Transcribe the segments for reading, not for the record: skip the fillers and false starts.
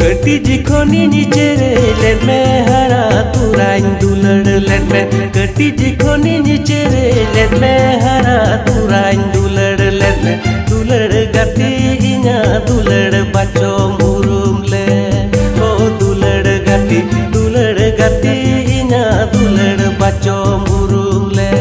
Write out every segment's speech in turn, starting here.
कटी जिखोनी नीचे लेट में हरा तुराइन दुलड़ लेट में कटी जिखोनी नीचे लेट में हरा तुराइन दुलड़ लेट में दुलड़ गाती इना दुलड़ बच्चो मुरुम ले ओ दुलड़ गाती इना दुलड़ बच्चो मुरुम ले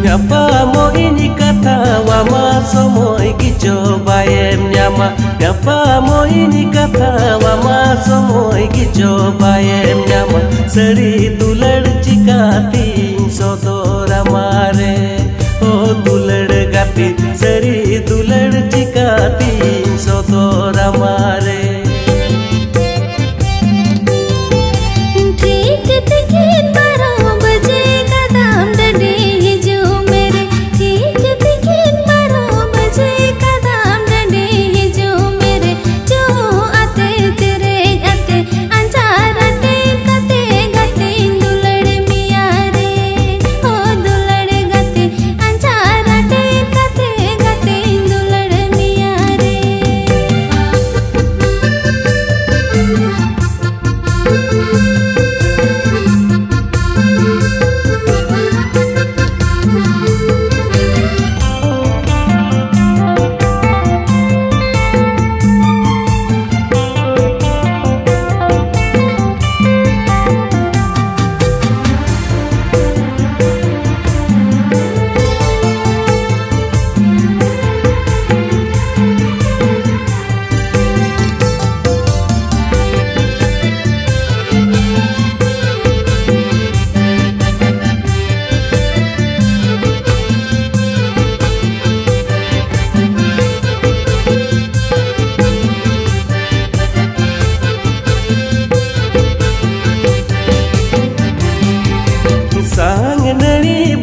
Ngapa mo ini kata wama somoy gicoba em nyama Ngapa mo ini kata wama somoy gicoba em nyama Seri dulad cikati sodora mare Oh dulad gati seri dulad cikati sodora mare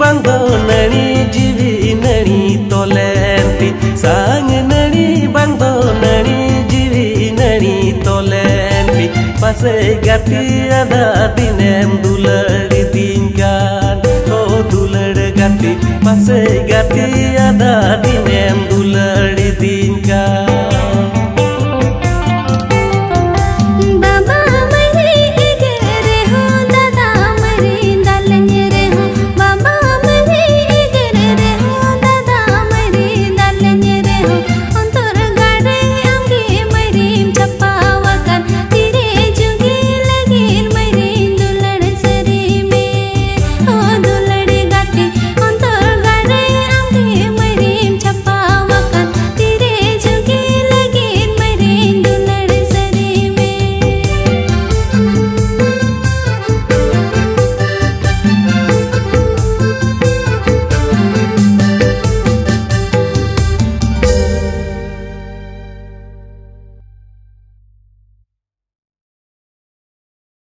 Bangdo nani jivi nani tolenti sang nani bangdo nani jivi nani tolenti pase gati ada dinem dulari tingkan oh dulad gati pase gati ada dinem